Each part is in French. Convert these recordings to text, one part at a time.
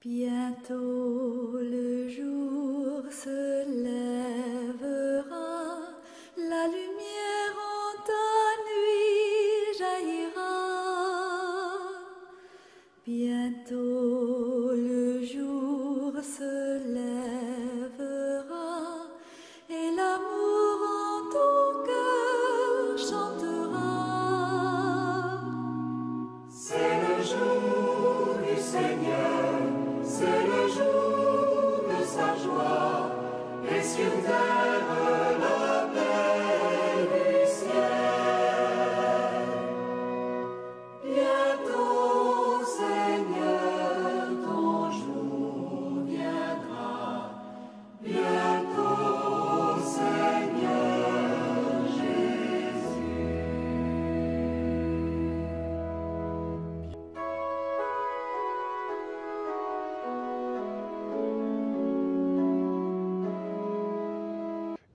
Bientôt le jour se lèvera, la lumière en ta nuit jaillira. Bientôt le jour se lèvera et l'amour en ton cœur chantera. C'est le jour du Seigneur, c'est le jour de sa joie, et sur terre la paix du ciel. Bientôt, Seigneur, ton jour viendra. Bientôt, Seigneur Jésus.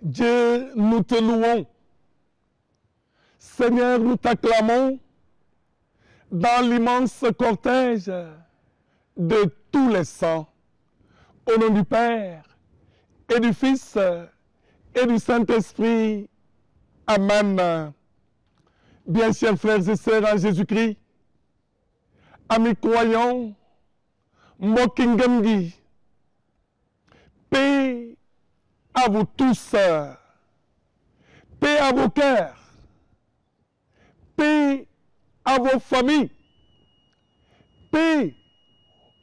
Dieu, nous te louons. Seigneur, nous t'acclamons dans l'immense cortège de tous les saints. Au nom du Père et du Fils et du Saint-Esprit. Amen. Bien chers frères et sœurs en Jésus-Christ, amis croyants, mbokki ngëm gi, paix à vous tous, paix à vos cœurs, paix à vos familles, paix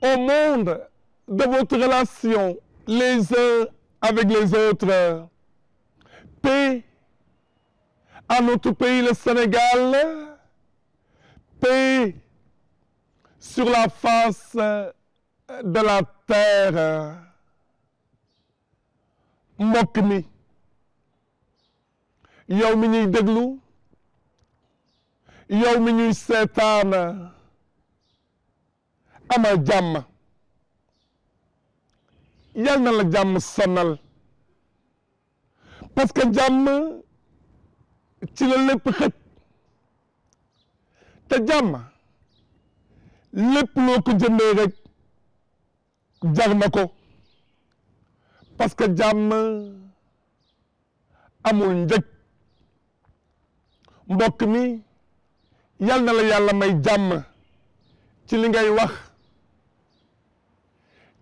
au monde de votre relation les uns avec les autres, paix à notre pays le Sénégal, paix sur la face de la terre. Mbokk mi yow mi ñuy déglu yow mi ñuy seetaan ama jàmm yal na la jàmm sonal parce que jàmm ci la lépp xëj te jàmm lépp loo ko jëndee rek jar na ko parce que jàmm amul njëg mbokk mi yal na la yàlla may jàmm ci li ngay wax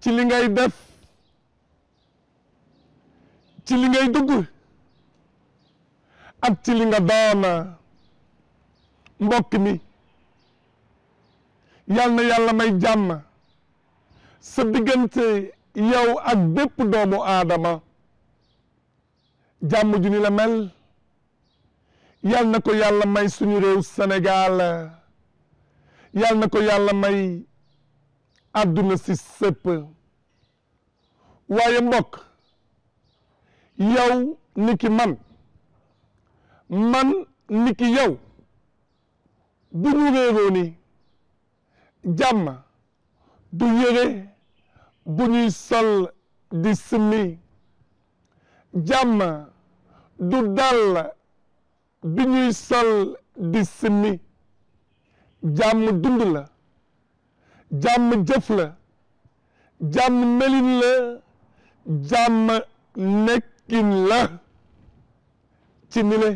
ci li ngay def ci li ngay dugg ak ci li nga doon mbokk mi yal na yàlla may jàmm sa diggante yow ak bépp doomu aadama jàmm ju ni la mel yal na ko yàlla may suñu réew Sénégal yal na ko yàlla may àdduna si sépp waaye mbokk yow niki man niki yow bu ñu réeroo ni jàmm du yére bu ñuy sol di simmi jàmm du dal bi ñuy sol di simmi jàmm dund la jàmm jëf la jàmm melin la jàmm nekkin la ci nile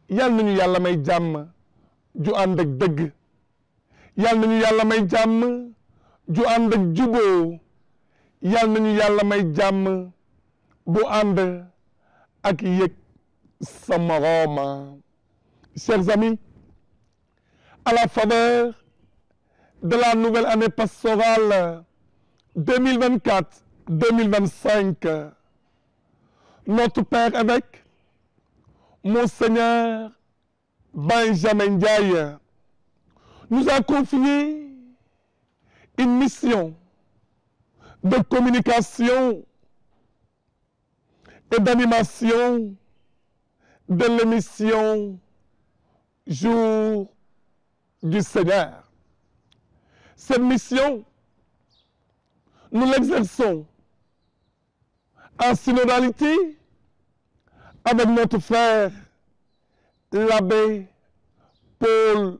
yal nañu yàlla may jàmm ju ànd ak dëgg yal nañu yàlla may jàmm ju ànd ak juboo yal nañu yàlla may jàmm bu ànd ak yëg sa moroom. Chers amis, à la faveur de la nouvelle année pastorale 2024-2025, notre Père évêque, Monseigneur Benjamin Ndiaye, nous a confié une mission de communication et d'animation de l'émission Jour du Seigneur. Cette mission, nous l'exerçons en synodalité avec notre frère l'abbé Paul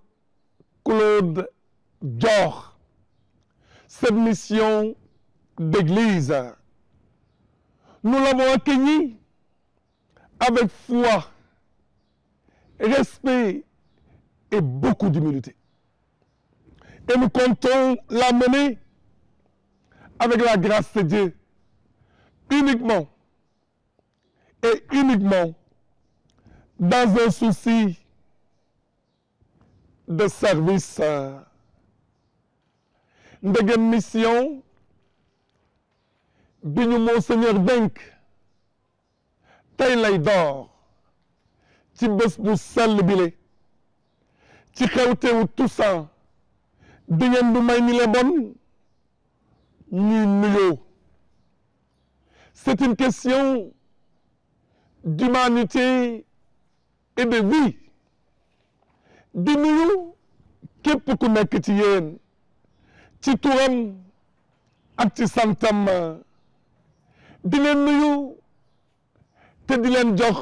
Claude Dior. cette mission d'église. Nous l'avons accueillie avec foi, respect et beaucoup d'humilité. Et nous comptons la mener avec la grâce de Dieu, uniquement et uniquement dans un souci de service. Ndegem mission bi ñu Monseigneur dénk tey lay door ci bés bu sell bile ci xewtewu Toussaint di ngeen du may ni le bon ñuy nuyoo. C'est une question d'humanité et de vie. di nuyu képp ku nekk ci yéen ci turam ak ci santam di leen nuyu te di leen jox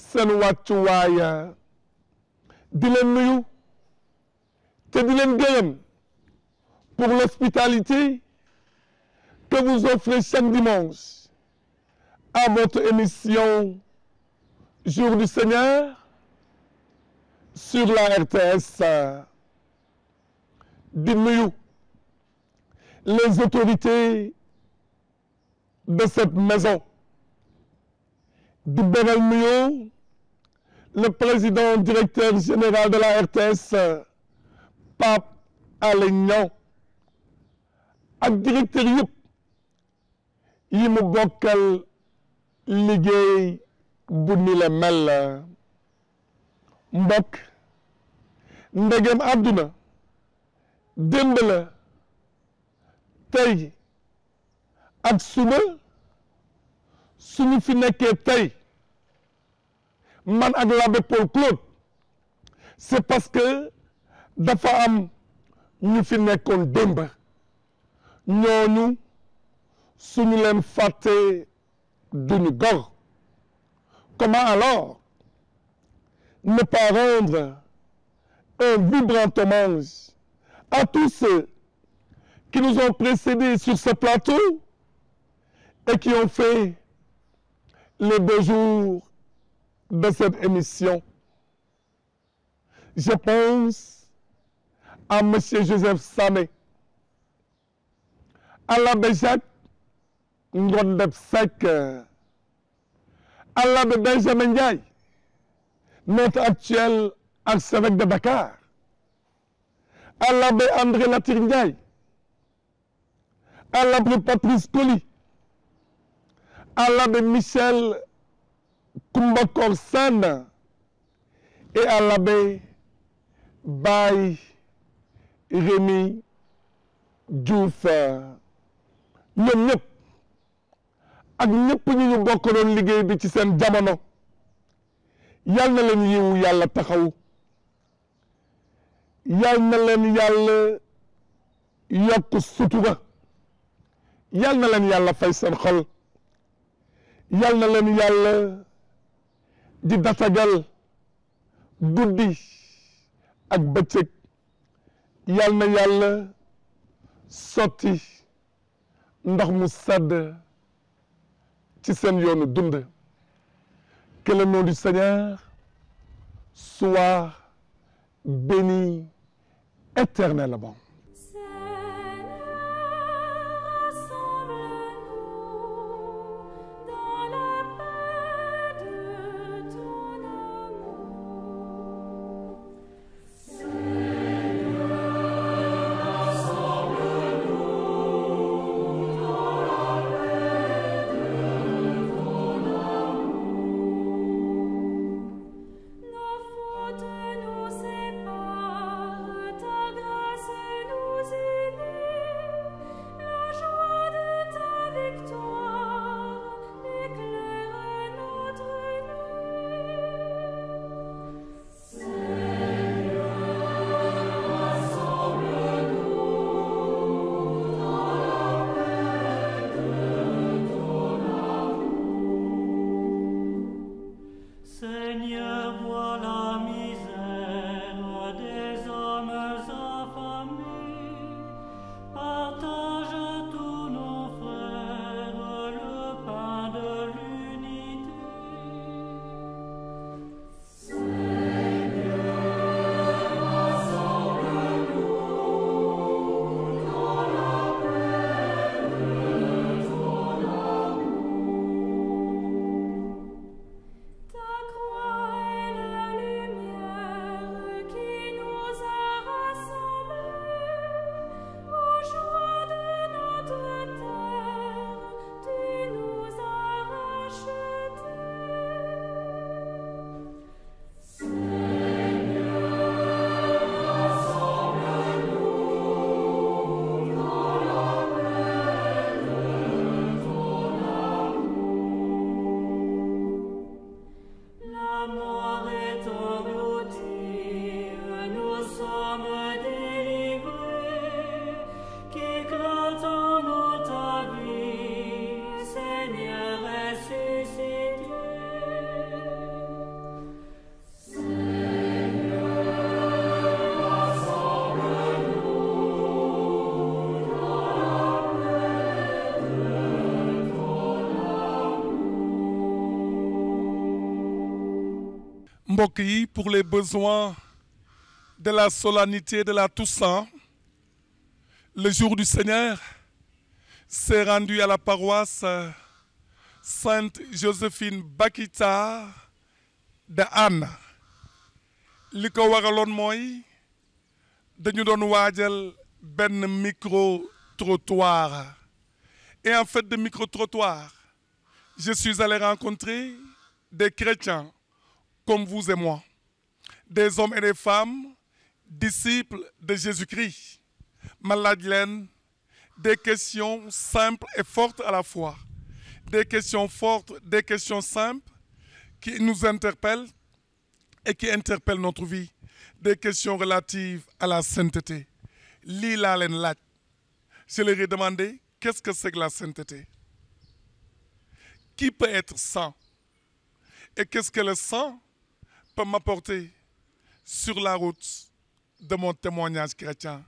seen wàccuwaay di leen nuyu te di leen gërëm pour l'hospitalité que vous offrez chaque dimanche à votre émission Jour du Seigneur sur la RTS. Di nuyu les autorités de cette maison. Di beral nuyu le président directeur général de la RTS Pape Alé Niang ak directeur yëpp yi mu bokkal liggéey bu ni le mel. Mbokk ndegem àdduna démb la tey ak suba suñu fi nekkee tey man ak l'abbé Paul Claude c'est parce que dafa am ñu fi nekkoon démb ñooñu suñu leen fàtte duñu gor. Comment alors ne pas rendre un vibrant hommage à tous ceux qui nous ont précédés sur ce plateau et qui ont fait les beaux jours de cette émission. Je pense à Monsieur Joseph Sané, à l'abbé Jacques Ngondeb Seck, à l'abbé Benjamin Ndiaye, notre actuel archevêque de Dakar, à l'abbé André Latir Ndiaye, à l'abbé Patrice Coly, à l'abbé Michel Koumbakor Sène et à l'abbé Baye Rémi Diouf. ñoom ñëpp ak ñëpp ñu bokkaloon liggéey bi ci seen jamono yal na leen yiwu yàlla taxaw yal na leen yàlla yokk sutura yal na leen yàlla fay seen xol yal na leen yàlla di datagal guddi ak bëccëg yal na yàlla sotti ndox mu sedd ci seen yoonu dund. Que le nom du Seigneur soit béni éternellement. Nos fautes nous séparent, ta grâce mbokk yi, pour les besoins de la solennité de la Toussaint, le jour du Seigneur s'est rendu à la paroisse Sainte Joséphine Bakita de Anne. li ko waraloon mooy dañu doon waajal benn micro-trottoir. Et en fait de micro-trottoir, je suis allé rencontrer des chrétiens comme vous et moi, des hommes et des femmes, disciples de Jésus-Christ. Ma laaj leen des questions simples et fortes à la fois, des questions fortes, des questions simples qui nous interpellent et qui interpellent notre vie, des questions relatives à la sainteté. Lii laa leen laaj. Je leur ai demandé qu'est-ce que c'est que la sainteté? Qui peut être saint? Et qu'est-ce que le saint peut m'apporter sur la route de mon témoignage chrétien?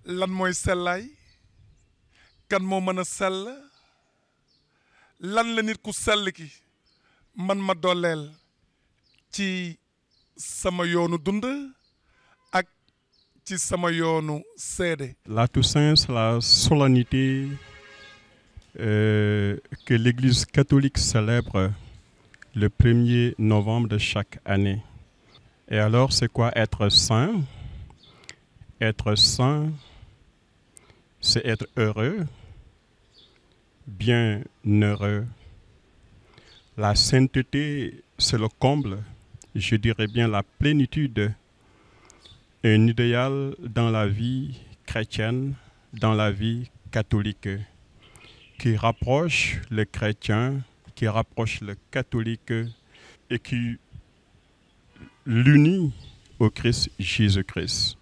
Lan mooy sellaay? Kan moo mën a sell? Lan la nit ku sell ki man ma dooleel ci sama yoonu dund ak ci sama yoonu seede? La Toussaint, c'est la solennité que l'Église catholique célèbre le 1er novembre de chaque année. Et alors, c'est quoi être saint? Être saint, c'est être heureux, bien heureux. La sainteté, c'est le comble, je dirais bien la plénitude, un idéal dans la vie chrétienne, dans la vie catholique, qui rapproche le chrétien, qui rapproche le catholique et qui l'unit au Christ Jésus-Christ.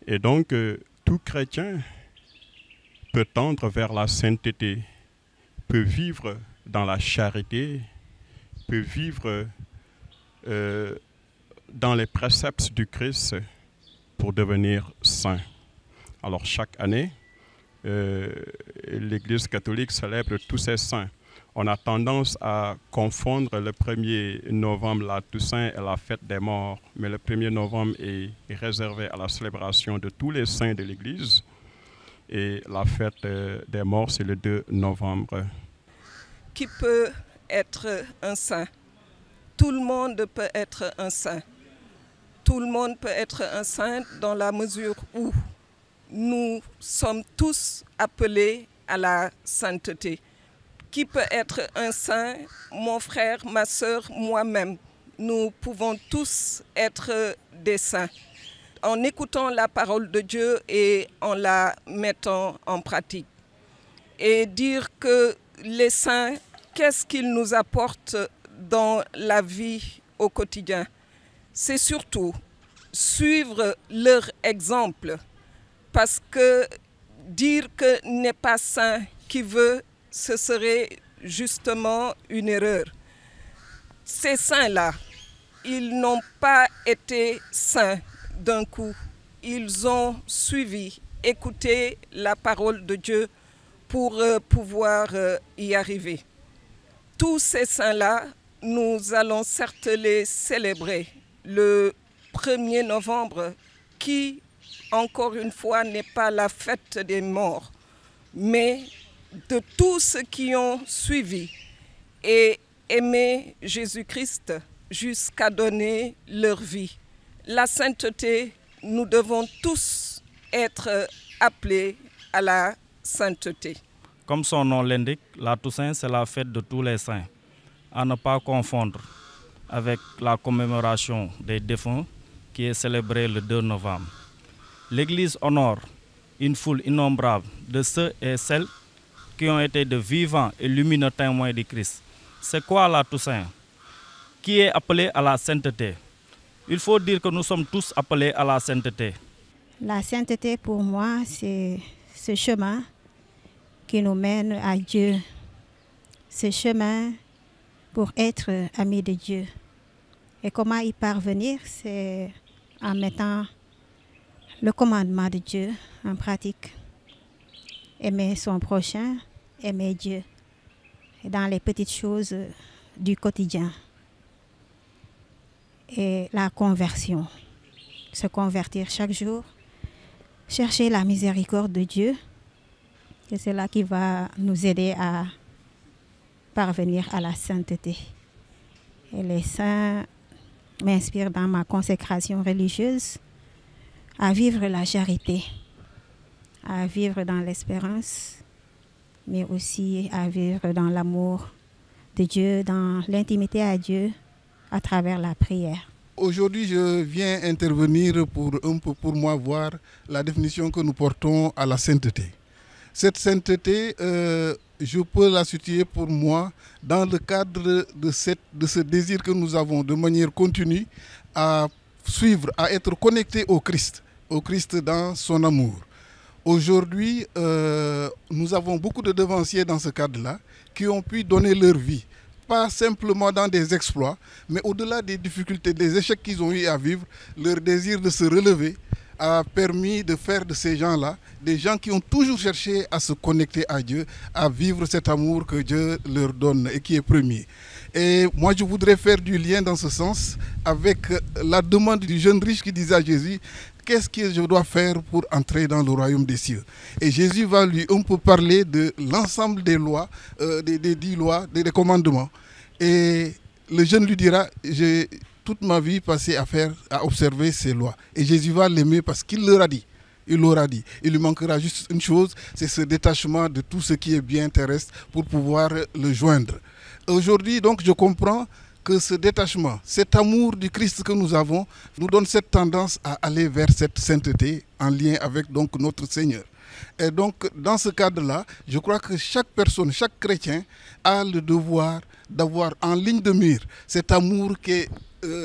Et donc, tout chrétien peut tendre vers la sainteté, peut vivre dans la charité, peut vivre dans les préceptes du Christ pour devenir saint. Alors chaque année, l'Église catholique célèbre tous ces saints. On a tendance à confondre le 1er novembre, la Toussaint et la fête des morts. Mais le 1er novembre est réservé à la célébration de tous les saints de l'Église. Et la fête des morts, c'est le 2 novembre. Qui peut être un saint? Tout le monde peut être un saint. Tout le monde peut être un saint dans la mesure où nous sommes tous appelés à la sainteté. Qui peut être un saint? Mon frère, ma sœur, moi-même. Nous pouvons tous être des saints. En écoutant la parole de Dieu et en la mettant en pratique. Et dire que les saints, qu'est-ce qu'ils nous apportent dans la vie au quotidien? C'est surtout suivre leur exemple. Parce que dire que n'est pas saint qui veut, ce serait justement une erreur. Ces saints-là, ils n'ont pas été saints d'un coup. Ils ont suivi, écouté la parole de Dieu pour pouvoir y arriver. Tous ces saints-là, nous allons certes les célébrer le 1er novembre, qui, encore une fois, n'est pas la fête des morts, mais de tous ceux qui ont suivi et aimé Jésus-Christ jusqu'à donner leur vie. La sainteté, nous devons tous être appelés à la sainteté. Comme son nom l'indique, la Toussaint, c'est la fête de tous les saints, à ne pas confondre avec la commémoration des défunts qui est célébrée le 2 novembre. L'Église honore une foule innombrable de ceux et celles qui ont été de vivants et lumineux témoins du Christ. C'est quoi la Toussaint? Qui est appelé à la sainteté? Il faut dire que nous sommes tous appelés à la sainteté. La sainteté pour moi, c'est ce chemin qui nous mène à Dieu. Ce chemin pour être ami de Dieu. Et comment y parvenir? C'est en mettant le commandement de Dieu en pratique. Aimer son prochain, aimer Dieu. Et dans les petites choses du quotidien. et la conversion. Se convertir chaque jour, chercher la miséricorde de Dieu. Et c'est là qui va nous aider à parvenir à la sainteté. Et les saints m'inspirent dans ma consécration religieuse à vivre la charité, à vivre dans l'espérance, mais aussi à vivre dans l'amour de Dieu, dans l'intimité à Dieu, à travers la prière. Aujourd'hui, je viens intervenir pour moi voir la définition que nous portons à la sainteté. Cette sainteté, je peux la situer pour moi dans le cadre de ce désir que nous avons de manière continue à suivre, à être connecté au Christ dans son amour. Aujourd'hui, nous avons beaucoup de devanciers dans ce cadre-là qui ont pu donner leur vie, pas simplement dans des exploits, mais au-delà des difficultés, des échecs qu'ils ont eu à vivre, leur désir de se relever a permis de faire de ces gens-là des gens qui ont toujours cherché à se connecter à Dieu, à vivre cet amour que Dieu leur donne et qui est premier. Et moi, je voudrais faire du lien dans ce sens avec la demande du jeune riche qui disait à Jésus: qu'est-ce que je dois faire pour entrer dans le royaume des cieux? Et Jésus va lui un peu parler de l'ensemble des lois, des 10 lois, des commandements. Et le jeune lui dira: j'ai toute ma vie passée à observer ces lois. Et Jésus va l'aimer parce qu'il leur a dit. Il l'aura dit. Il lui manquera juste une chose, c'est ce détachement de tout ce qui est bien terrestre pour pouvoir le joindre. Aujourd'hui, donc, je comprends que ce détachement, cet amour du Christ que nous avons, nous donne cette tendance à aller vers cette sainteté en lien avec donc notre Seigneur. Et donc, dans ce cadre-là, je crois que chaque personne, chaque chrétien a le devoir d'avoir en ligne de mire cet amour qui est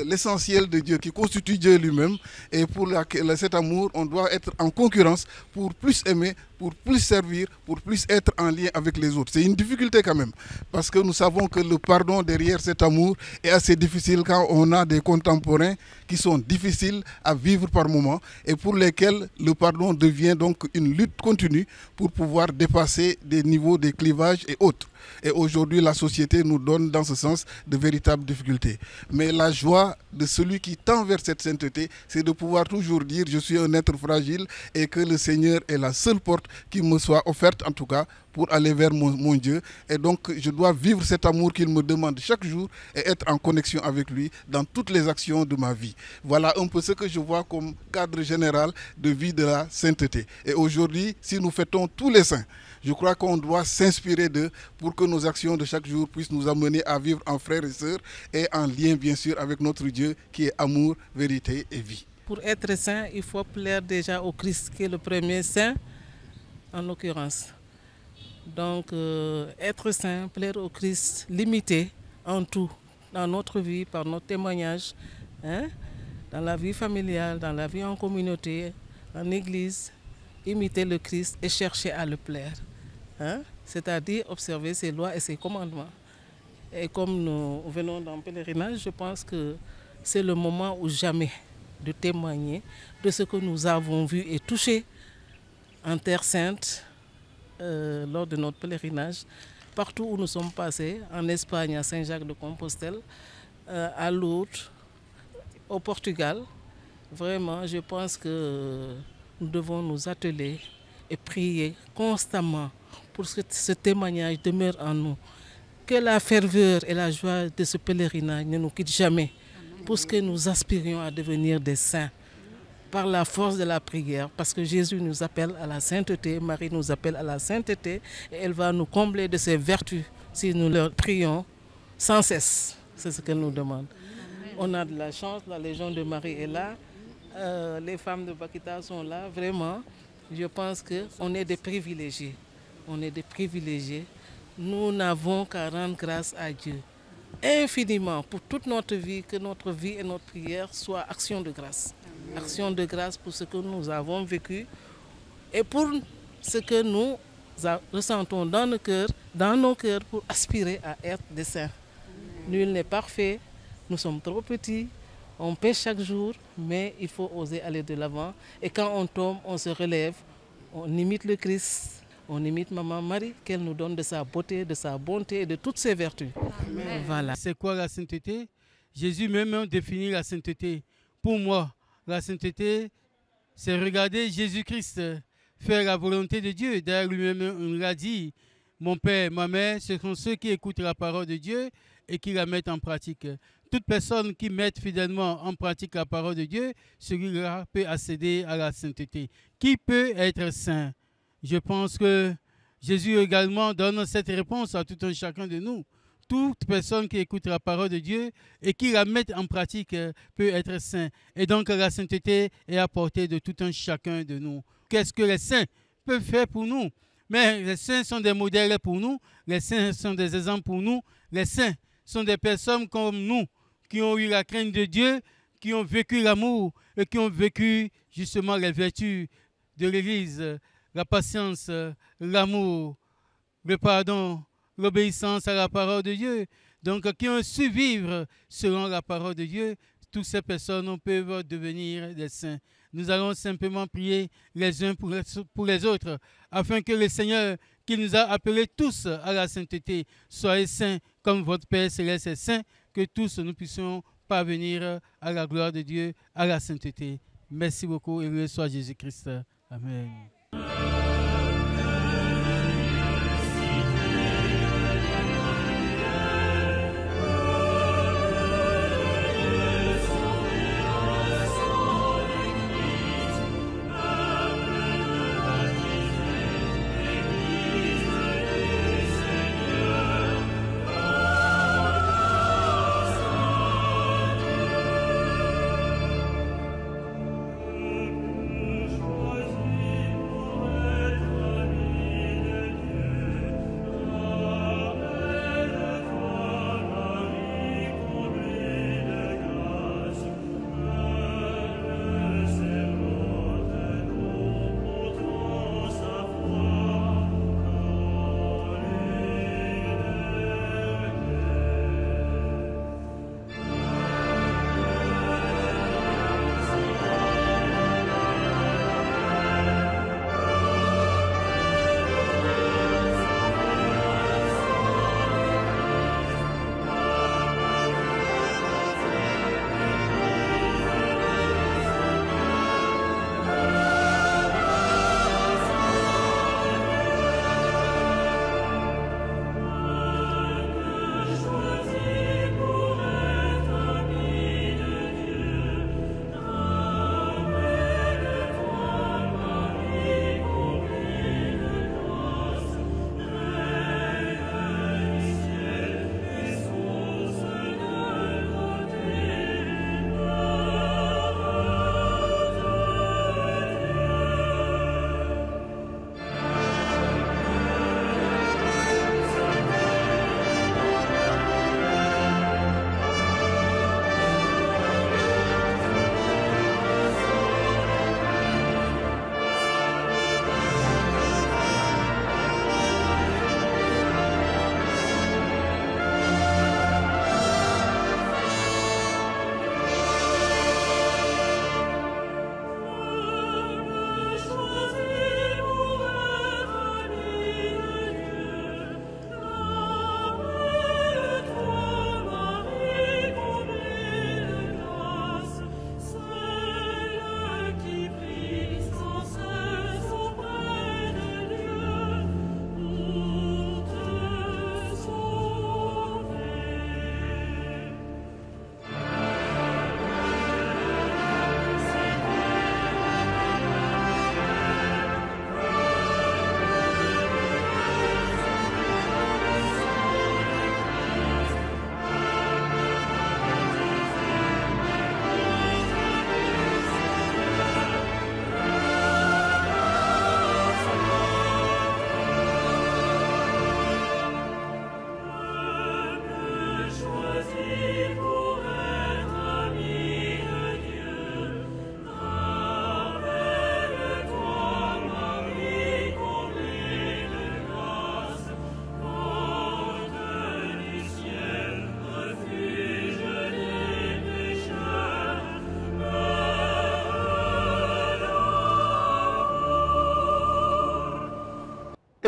l'essentiel de Dieu, qui constitue Dieu lui-même. Et pour cet amour, on doit être en concurrence pour plus aimer, pour plus servir, pour plus être en lien avec les autres. C'est une difficulté quand même, parce que nous savons que le pardon derrière cet amour est assez difficile quand on a des contemporains qui sont difficiles à vivre par moments et pour lesquels le pardon devient donc une lutte continue pour pouvoir dépasser des niveaux, des clivages et autres. Et aujourd'hui, la société nous donne dans ce sens de véritables difficultés. Mais la joie de celui qui tend vers cette sainteté, c'est de pouvoir toujours dire: je suis un être fragile et que le Seigneur est la seule porte qui me soit offerte, en tout cas, pour aller vers mon Dieu. Et donc, je dois vivre cet amour qu'il me demande chaque jour et être en connexion avec lui dans toutes les actions de ma vie. Voilà un peu ce que je vois comme cadre général de vie de la sainteté. Et aujourd'hui, si nous fêtons tous les saints, je crois qu'on doit s'inspirer d'eux pour que nos actions de chaque jour puissent nous amener à vivre en frères et sœurs et en lien, bien sûr, avec notre Dieu qui est amour, vérité et vie. Pour être saint, il faut plaire déjà au Christ, qui est le premier saint, en l'occurrence. Donc, être saint, plaire au Christ, l'imiter en tout, dans notre vie, par notre témoignage, dans la vie familiale, dans la vie en communauté, en église, imiter le Christ et chercher à le plaire. C'est-à-dire observer ses lois et ses commandements. Et comme nous venons d'un pèlerinage, je pense que c'est le moment ou jamais de témoigner de ce que nous avons vu et touché en Terre Sainte lors de notre pèlerinage, partout où nous sommes passés, en Espagne, à Saint-Jacques-de-Compostelle, à Lourdes, au Portugal. Vraiment, je pense que nous devons nous atteler et prier constamment pour que ce témoignage demeure en nous. Que la ferveur et la joie de ce pèlerinage ne nous quittent jamais, pour que nous aspirions à devenir des saints par la force de la prière, parce que Jésus nous appelle à la sainteté, Marie nous appelle à la sainteté, et elle va nous combler de ses vertus si nous leur prions sans cesse. C'est ce qu'elle nous demande. On a de la chance, la Légion de Marie est là, les femmes de Bakita sont là, vraiment. Je pense qu'on est des privilégiés. On est des privilégiés. Nous n'avons qu'à rendre grâce à Dieu infiniment pour toute notre vie, que notre vie et notre prière soient action de grâce. Action de grâce pour ce que nous avons vécu et pour ce que nous ressentons dans nos cœurs pour aspirer à être des saints. Nul n'est parfait, nous sommes trop petits, on pêche chaque jour, mais il faut oser aller de l'avant. Et quand on tombe, on se relève, on imite le Christ, on imite Maman Marie, qu'elle nous donne de sa beauté, de sa bonté et de toutes ses vertus. Amen. Voilà. C'est quoi la sainteté? Jésus même définit la sainteté. Pour moi, la sainteté, c'est regarder Jésus-Christ faire la volonté de Dieu. D'ailleurs, lui-même, on l'a dit, mon père, ma mère, ce sont ceux qui écoutent la parole de Dieu et qui la mettent en pratique. Toute personne qui met fidèlement en pratique la parole de Dieu, celui-là peut accéder à la sainteté. Qui peut être saint? Je pense que Jésus également donne cette réponse à tout un chacun de nous. Toute personne qui écoute la parole de Dieu et qui la met en pratique peut être saint. Et donc la sainteté est à portée de tout un chacun de nous. Qu'est-ce que les saints peuvent faire pour nous? Mais les saints sont des modèles pour nous. Les saints sont des exemples pour nous. Les saints sont des personnes comme nous qui ont eu la crainte de Dieu, qui ont vécu l'amour et qui ont vécu justement les vertus de l'Église, la patience, l'amour, le pardon, l'obéissance à la parole de Dieu. Donc, qui ont su vivre selon la parole de Dieu, toutes ces personnes peuvent devenir des saints. Nous allons simplement prier les uns pour les autres, afin que le Seigneur, qui nous a appelés tous à la sainteté, soit saint comme votre Père Céleste est saint, que tous nous puissions parvenir à la gloire de Dieu, à la sainteté. Merci beaucoup et heureux soit Jésus-Christ. Amen.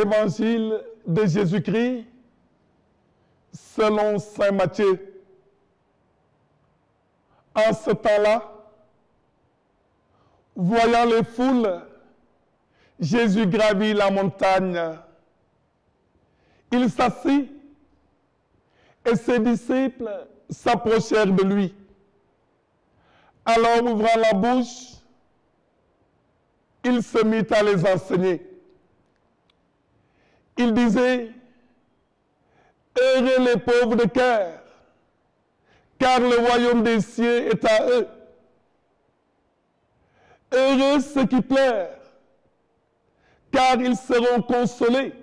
Évangile de Jésus-Christ selon saint Matthieu. En ce temps-là, voyant les foules, Jésus gravit la montagne. Il s'assit et ses disciples s'approchèrent de lui. Alors, ouvrant la bouche, il se mit à les enseigner. Il disait, « Heureux les pauvres de cœur, car le royaume des cieux est à eux. Heureux ceux qui pleurent, car ils seront consolés.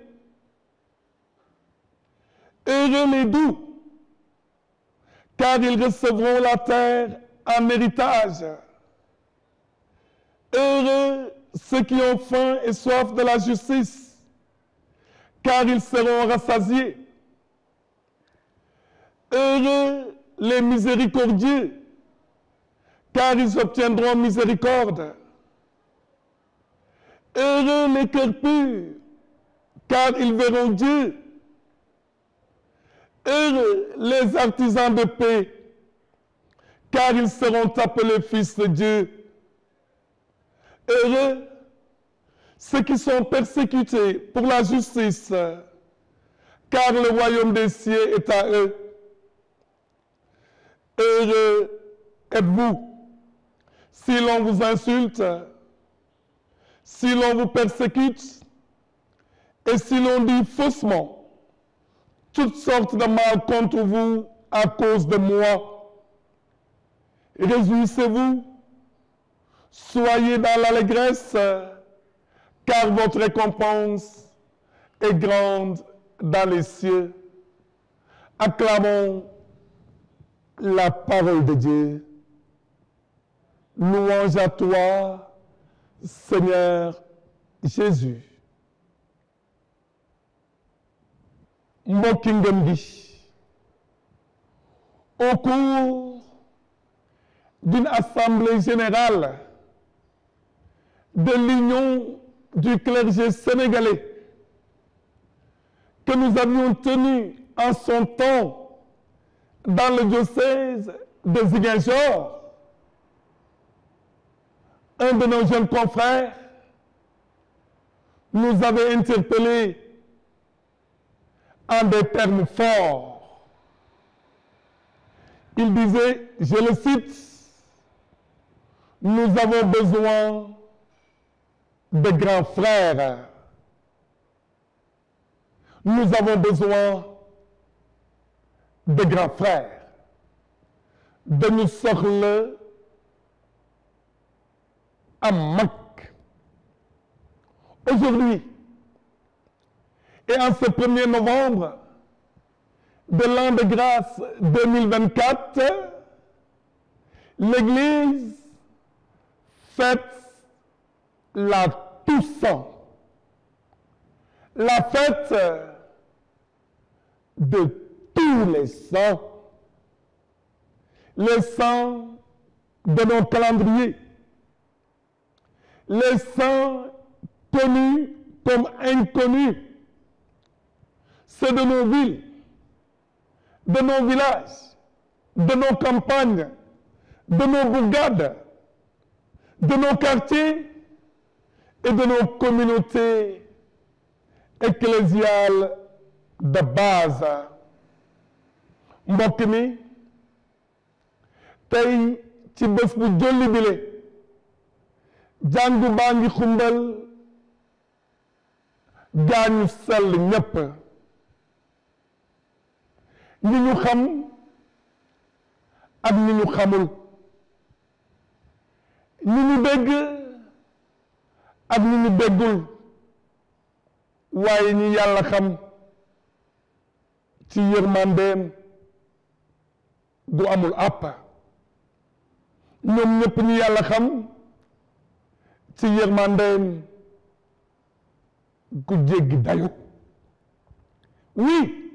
Heureux les doux, car ils recevront la terre en héritage. Heureux ceux qui ont faim et soif de la justice, car ils seront rassasiés. Heureux les miséricordieux, car ils obtiendront miséricorde. Heureux les cœurs purs, car ils verront Dieu. Heureux les artisans de paix, car ils seront appelés fils de Dieu. Heureux ceux qui sont persécutés pour la justice, car le royaume des cieux est à eux. Heureux êtes-vous si l'on vous insulte, si l'on vous persécute, et si l'on dit faussement toutes sortes de mal contre vous à cause de moi. Réjouissez-vous, soyez dans l'allégresse, car votre récompense est grande dans les cieux. Acclamons la parole de Dieu. Louange à toi, Seigneur Jésus. Mbokki ngëm gi, au cours d'une assemblée générale de l'Union du clergé sénégalais que nous avions tenue en son temps dans le diocèse de Ziguinchor, un de nos jeunes confrères nous avait interpellés en des termes forts. Il disait, je le cite, « Nous avons besoin de grands frères. Nous avons besoin de grands frères. De nous sortir à Mac. » Aujourd'hui, et en ce 1er novembre de l'an de grâce 2024, l'Église fête la Toussaint, la fête de tous les saints de nos calendriers, les saints connus comme inconnus, ceux de nos villes, de nos villages, de nos campagnes, de nos bourgades, de nos quartiers et de nos communautés ecclésiales de base. Mbokk mi tey ci bés bu jolli bile jàngu baa ngi xumbal gaañu sell ñépp, ñi ñu xam ak ñi ñu xamul, ñi ñu dégg ak ñi ñu déggul, waaye ñi Yàlla xam ci yërmandeem gu amul àpp, ñoom ñëpp ñi Yàlla xam ci yërmandeem gu jéggi dayo. Oui,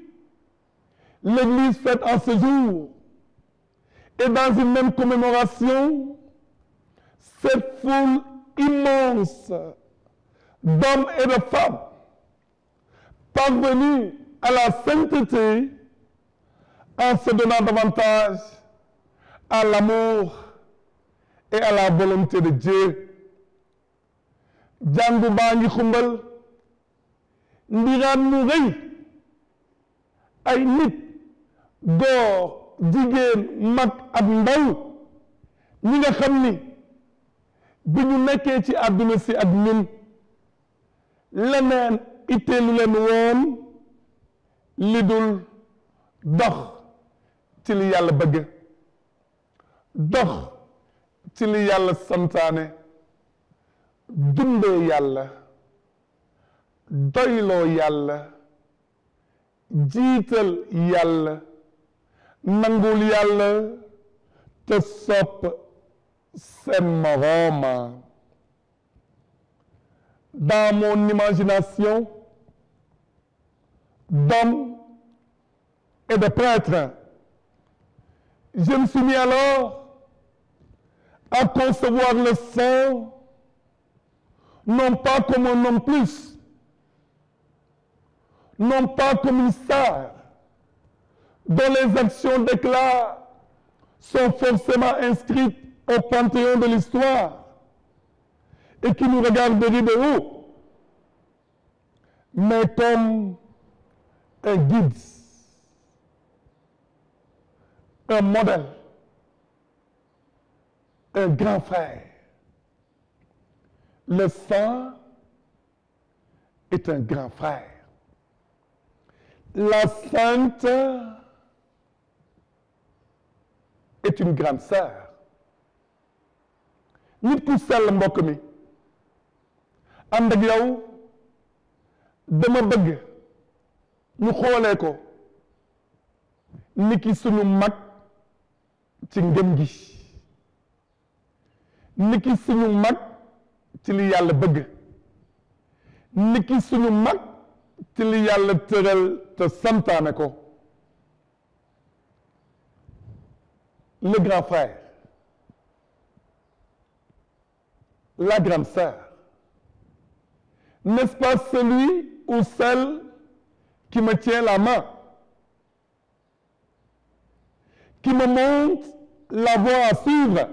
l'Église fête en ce jour et dans une même commémoration cette foule immense d'hommes et de femmes parvenus à la sainteté en se donnant davantage à l'amour et à la volonté de Dieu. jàngu baa ngi xumbal ndiraan mu rëy ay nit góor jigéen mag ak ndaw ñi nga xam ni bi ñu nekkee ci àdduna si ak ñun leneen itteelu leen woon li dul dox ci li yàlla bëgg dox ci li yàlla santaane dundee yàlla doyloo yàlla jiital yàlla nangul yàlla te sopp seen morooma. Dans mon imagination d'homme et de prêtre, je me suis mis alors à concevoir le saint non pas comme un homme plus, non pas comme une star dont les actions d'éclat sont forcément inscrites au panthéon de l'histoire et qui nous regarderait de haut, mais comme un guide, un modèle, un grand frère. Le saint est un grand frère. La sainte est une grande sœur. nit ku sell mbokk mi ànd ak yow dama bëgg ñu xoolee ko niki suñu mag ci ngëm gi niki suñu mag ci li yàlla bëgg niki suñu mag ci li yàlla tëral te santaane ko. Le grand frère, la grande sœur, n'est-ce pas celui ou celle qui me tient la main, qui me montre la voie à suivre,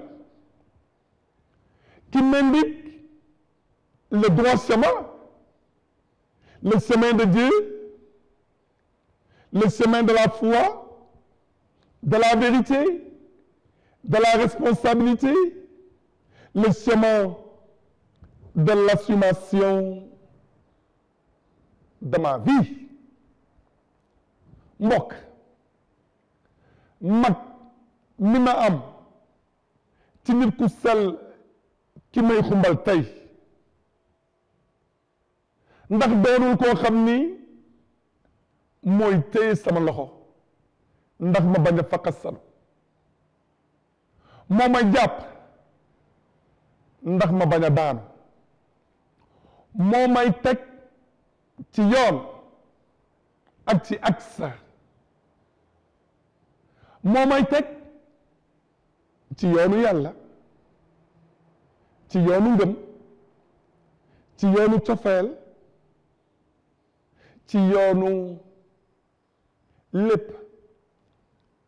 qui m'indique le droit chemin, le chemin de Dieu, le chemin de la foi, de la vérité, de la responsabilité, le chemin de l'assumation de ma vie. mbokk mag mi ma am ci nit ku sell ki may xumbal tey ndax doonul koo xam ni mooy téye sama loxo ndax ma bañ a fakkasalu moo may jàpp ndax ma bañ a daanu moo may teg ci yoon ak ci axe moo may teg ci yoonu yàlla ci yoonu ngëm ci yoonu cofeel ci yoonu lépp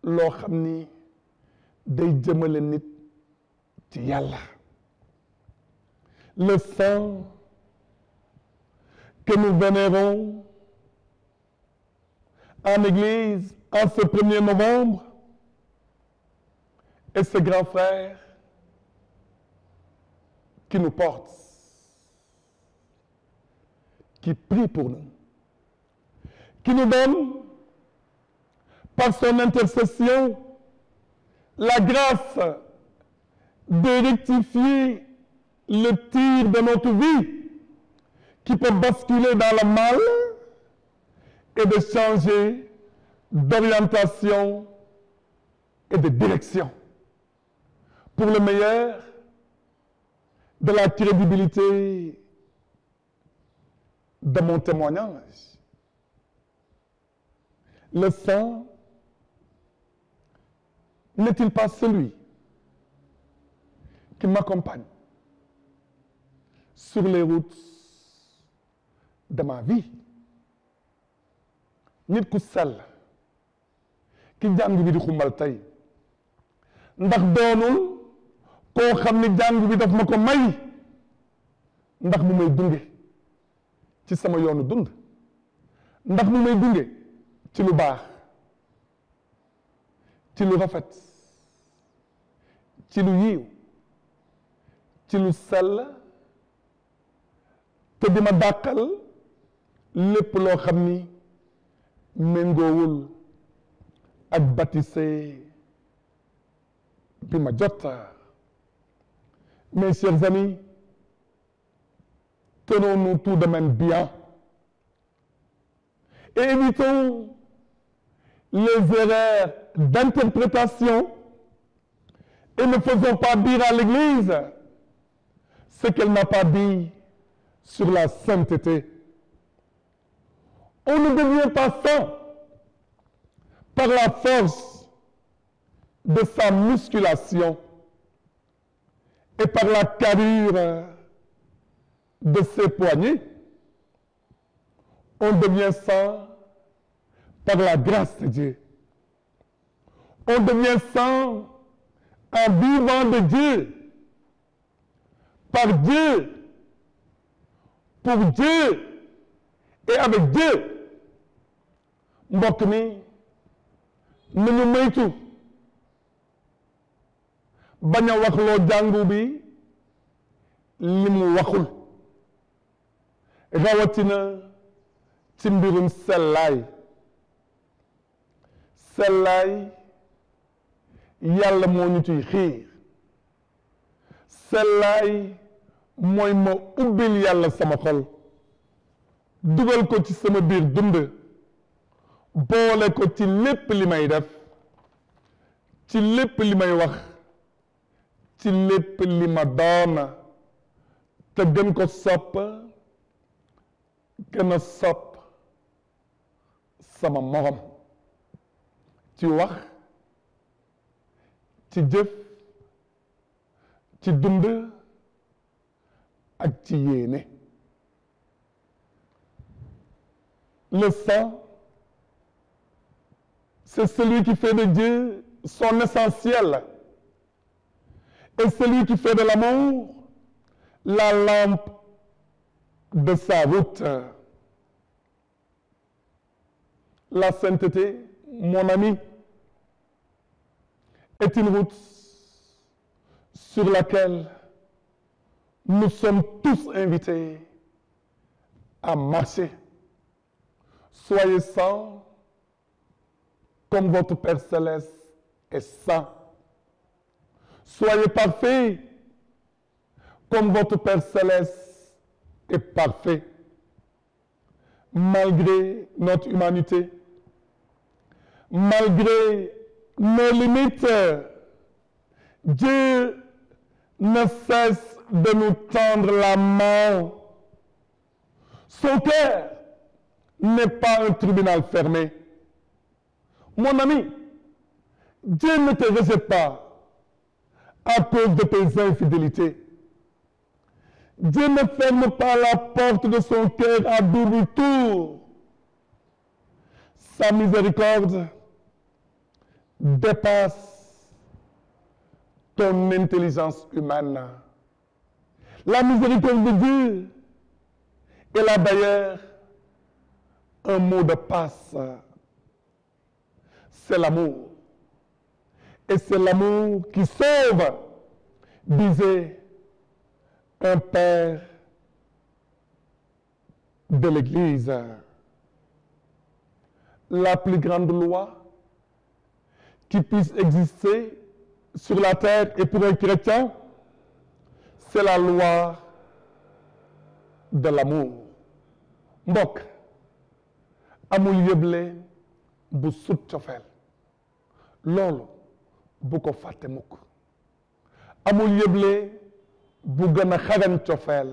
loo xam ni day jëmale nit ci yàlla. Le saint que nous vénérons en église en ce 1er novembre est ce grand frère qui nous porte, qui prie pour nous, qui nous donne par son intercession la grâce de rectifier le tir de notre vie qui peut basculer dans le mal et de changer d'orientation et de direction pour le meilleur de la crédibilité de mon témoignage. Le saint n'est-il pas celui qui m'accompagne sur les routes de ma vie? nit ku sell ki jàng bi di xumbal tey ndax doonul koo xam ni jàng bi daf ma ko may ndax mu may dunge ci sama yoonu dund ndax mu may dunge ci lu baax ci lu rafet ci lu yiw ci lu sell te di ma dàqal lépp loo xam ni méngoowul ak baptisé bi ma jot. Mes chers amis, tenons-nous tout de même bien et évitons les erreurs d'interprétation et ne faisons pas dire à l'Église ce qu'elle n'a pas dit sur la sainteté. On ne devient pas saint par la force de sa musculation et par la carrure de ses poignets. On devient saint par la grâce de Dieu. On devient saint en vivant de Dieu, par Dieu, pour Dieu et avec Dieu. Mbokk mi nañu moytu bañ a wax loo jàngu bi li mu waxul rawatina ci mbirum sellaay yàlla moo ñu ciy xiir sellaay mooy ma ubbil yàlla sama xol dugal ko ci sama biir dund boole ko ci lépp li may def ci lépp li may wax ci lépp li ma doon te gën ko sopp gën a sopp sama morom ci wax ci jëf ci dund ak ci yéene. Le saint, c'est celui qui fait de Dieu son essentiel et celui qui fait de l'amour la lampe de sa route. La sainteté, mon ami, est une route sur laquelle nous sommes tous invités à marcher. Soyez saints comme votre Père céleste est saint. Soyez parfaits comme votre Père céleste est parfait. Malgré notre humanité, malgré nos limites, Dieu ne cesse de nous tendre la main. Son cœur n'est pas un tribunal fermé. Mon ami, Dieu ne te rejette pas à cause de tes infidélités. Dieu ne ferme pas la porte de son cœur à double tour. Sa miséricorde dépasse ton intelligence humaine. La miséricorde de Dieu, elle a d'ailleurs un mot de passe. C'est l'amour. Et c'est l'amour qui sauve, disait un père de l'Église. La plus grande loi qui puisse exister sur la terre et pour un chrétien, c'est la loi de l'amour. Mbokk amul yëble bu sut cofeel loolu bu ko fàtte mukk amul yëble bu gën a xaran cofeel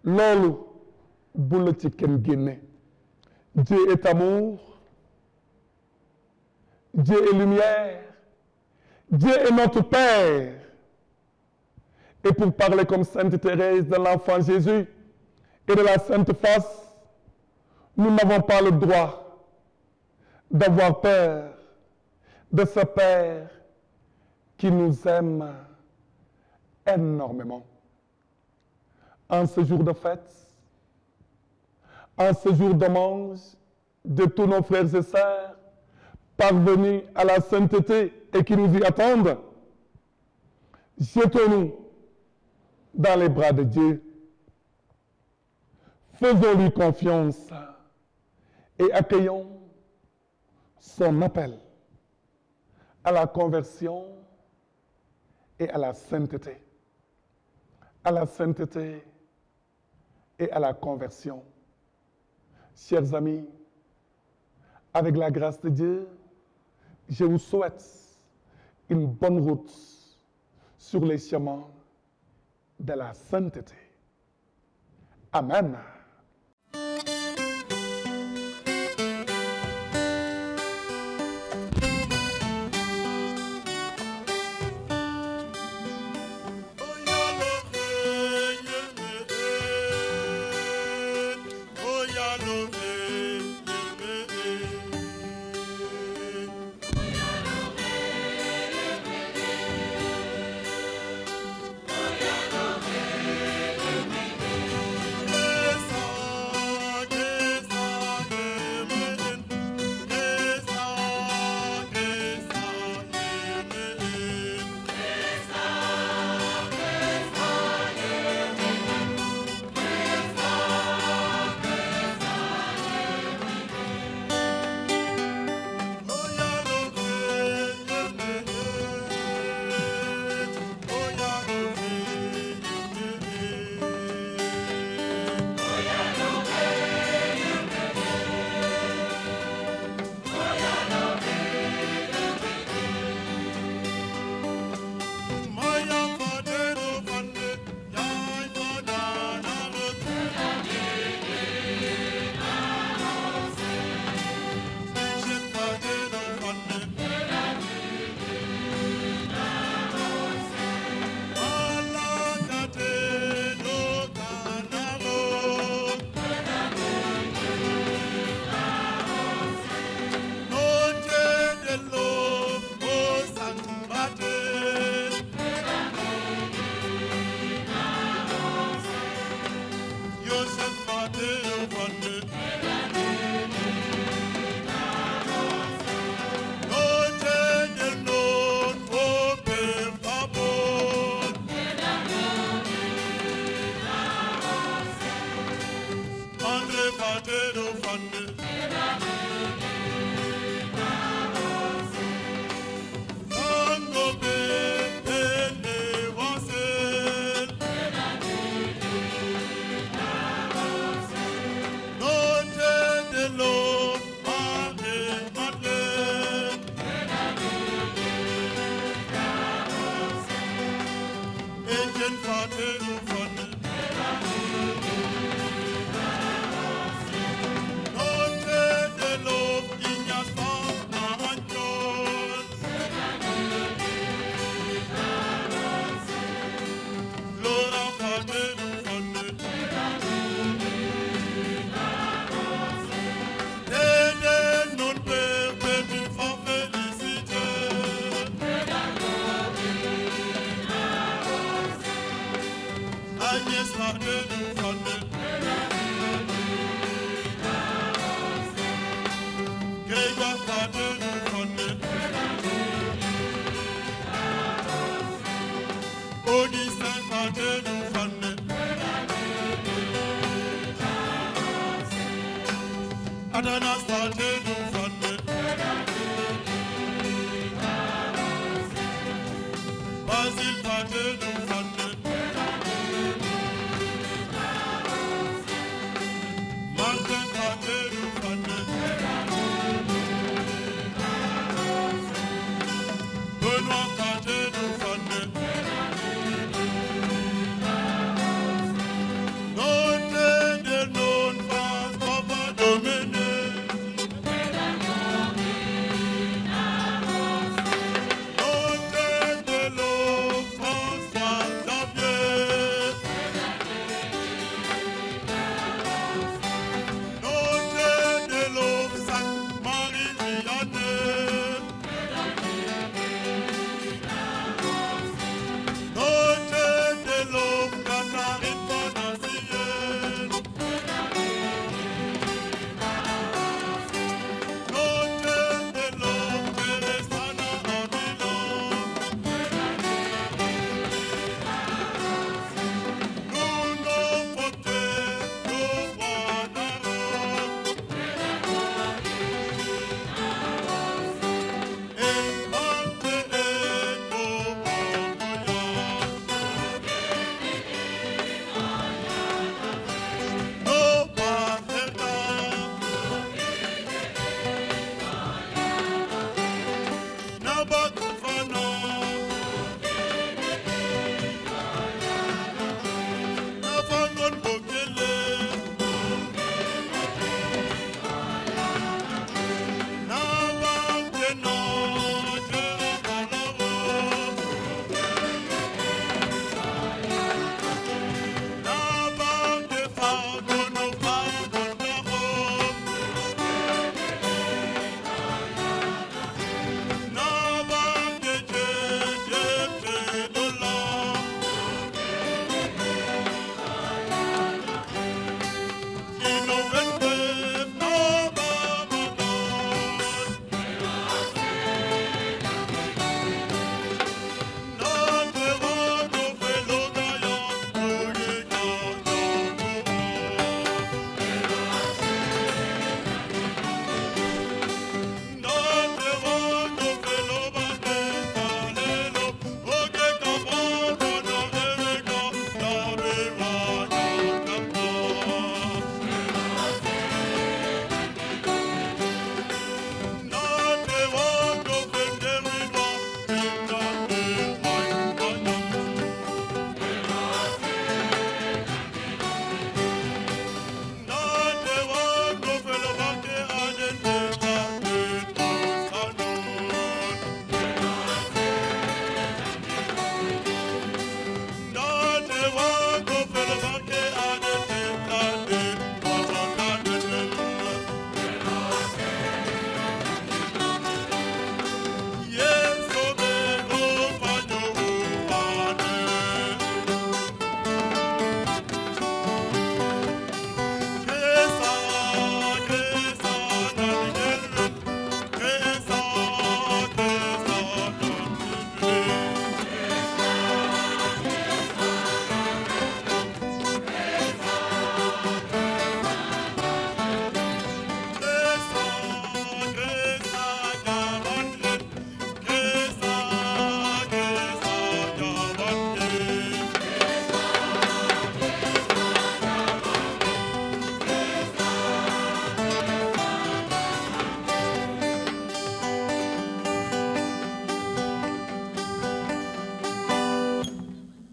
loolu bu la ci kenn génne. Dieu est amour, Dieu est lumière, Dieu est notre Père. Et pour parler comme Sainte Thérèse de l'Enfant Jésus et de la Sainte Face, nous n'avons pas le droit d'avoir peur de ce Père qui nous aime énormément. En ce jour de fête, en ce jour d'hommage de tous nos frères et sœurs parvenus à la sainteté et qui nous y attendent, jetons-nous dans les bras de Dieu. Faisons-lui confiance et accueillons son appel à la conversion et à la sainteté. À la sainteté et à la conversion. Chers amis, avec la grâce de Dieu, je vous souhaite une bonne route sur les chemins de la sainteté. Amen. François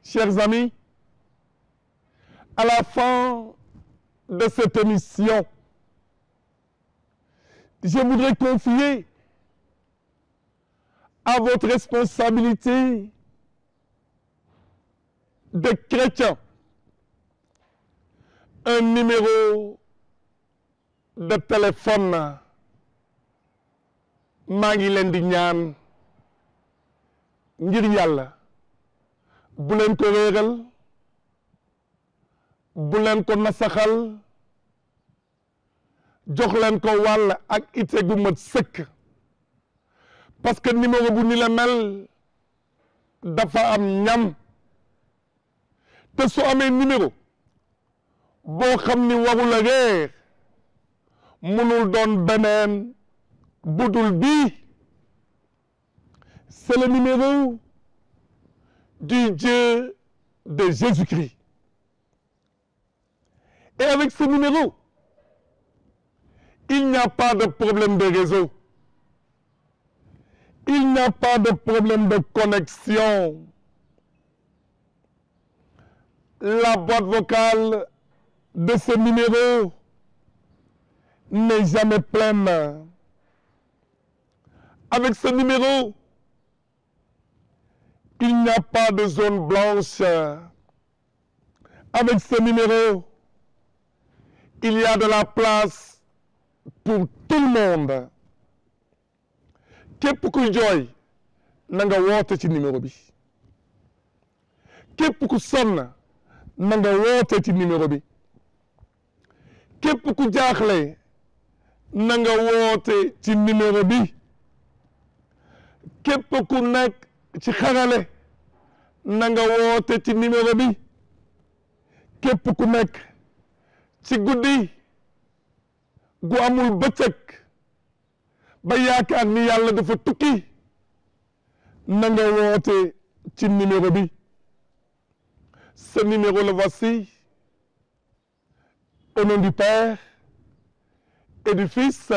Chers amis, à la fin de cette émission, je voudrais confier à votre responsabilité de chrétien un numéro de téléphone. maa ngi leen di ñaan ngir yàlla bu leen ko réeral bu leen ko nasaxal jox leen ko wàll ak ite gu mat sëkk parce que numéro bu ni la mel dafa am ñam te su amee numéro boo xam ni warul a réer mënul doon beneen budul bi. C'est le numéro du Dieu de Jésus-Christ. Et avec ce numéro, il n'y a pas de problème de réseau. Il n'y a pas de problème de connexion. La boîte vocale de ce numéro n'est jamais pleine. Avec ce numéro, il n'y a pas de zone blanche. Avec ce numéro, il y a de la place pour tout le monde. Képp ku jooy na nga woote ci numéro bi. Képp ku sonn na nga woote ci numéro bi. Képp ku jaaxle na nga woote ci numéro bi. Képp ku nekk ci xarale na nga woote ci numéro bi. Képp ku nekk ci guddi gu amul bëccëg ba yaakaar ni yàlla dafa tukki na nga woote ci numéro bi. Ce numéro le voici. Au nom du Père et du Fils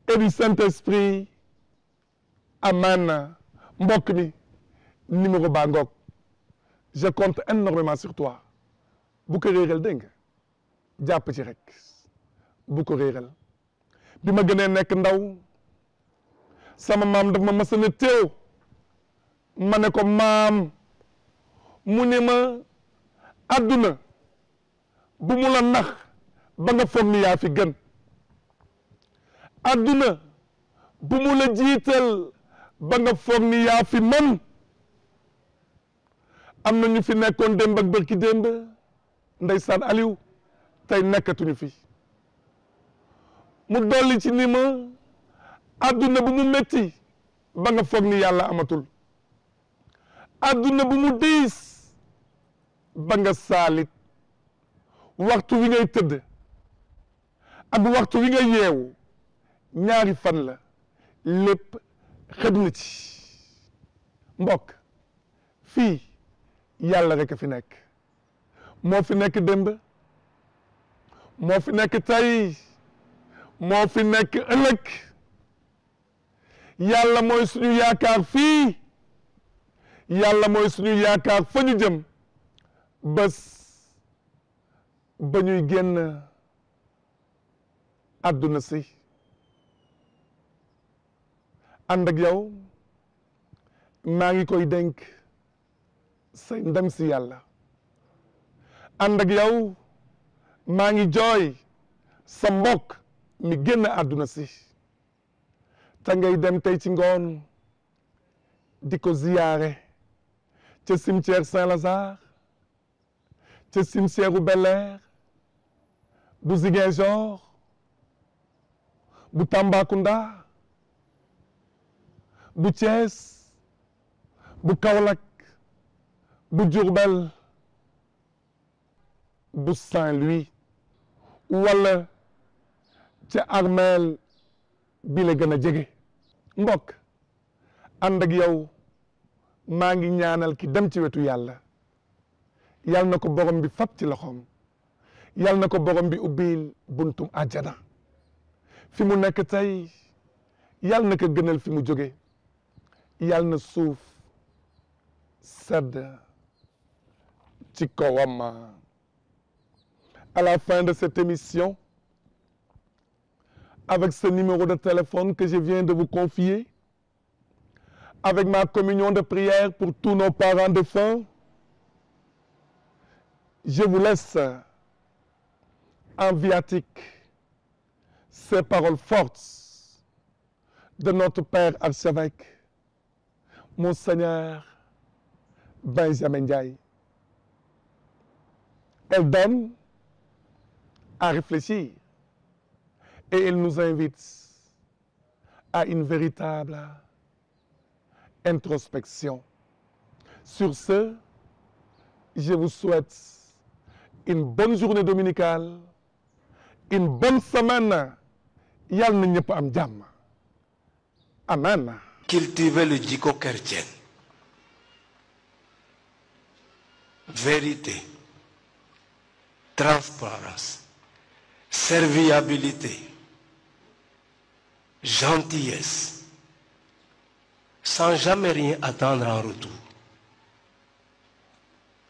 et du Saint-Esprit. Amen. Mbokk mi numéro baa ngoog. Je compte énormément sur toi. Bu ko réeral dégg nga jàpp ci rek bu ko réeral. Bi ma gënee nekk ndaw sama maam daf ma mës a ne teew ma ne ko maam mu ne ma àdduna bu mu la nax ba nga foog ni yaa fi gën. àdduna bu mu la jiital ba nga foog ni yaa fi mën. am na ñu fi nekkoon démb ak bërki démb ndeysaan Aliou tey nekkatuñu fi. mu dolli ci ni ma àdduna bu mu metti ba nga foog ni yàlla amatul. àdduna bu mu diis ba nga saalit. waxtu wi ngay tëdd ak waxtu wi ngay yeewu ñaari fan la lépp xëj na ci. mbokk fii yàlla rek a fi nekk. moo fi nekk démb moo fi nekk tey moo fi nekk ëllëg. yàlla mooy suñu yaakaar fii yàlla mooy suñu yaakaar fa ñu jëm bés ba ñuy génn àdduna si. ànd ak yow maa ngi koy dénk say ndem si yàlla. ànd ak yow maa ngi jooy sa mbokk mi génn àdduna si. te ngay dem tey ci ngoon di ko ziyaare ca cimetière Saint-Lazare ca cimetière u Bel-Air bu Ziguinchor bu Tambacounda bu Thiès bu Kaolack bu Diourbel bu Saint-Louis wala ca armeel bi la gën a jege. mbokk ànd ak yow maa ngi ñaanal ki dem ci wetu yàlla yal na ko borom bi fab ci loxoom yal na ko borom bi ubbil buntum àjjana. fi mu nekk tey yal na ko gënal fi mu jóge. yal na suuf sedd ci kawam. À la fin de cette émission, avec ce numéro de téléphone que je viens de vous confier, avec ma communion de prière pour tous nos parents défunts, je vous laisse en viatique ces paroles fortes de notre Père archevêque, Monseigneur Benjamin Ndiaye. Elle donne à réfléchir et elle nous invite à une véritable introspection. Sur ce, je vous souhaite une bonne journée dominicale, une bonne semaine. Yal na ñëpp am jàmm. Amen. Cultiver le jikko chrétien. Vérité, transparence, serviabilité, gentillesse, sans jamais rien attendre en retour.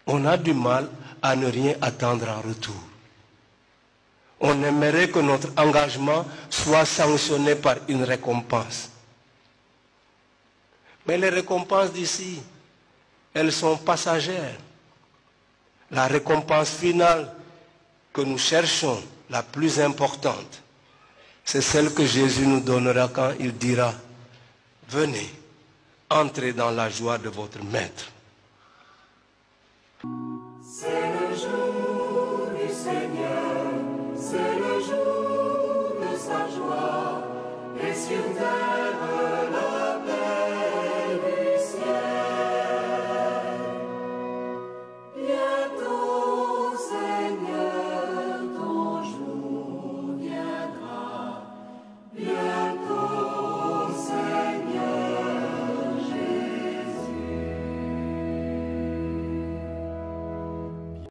On a du mal à ne rien attendre en retour. On aimerait que notre engagement soit sanctionné par une récompense. Mais les récompenses d'ici, elles sont passagères. La récompense finale que nous cherchons, la plus importante, c'est celle que Jésus nous donnera quand il dira « Venez, entrez dans la joie de votre Maître ».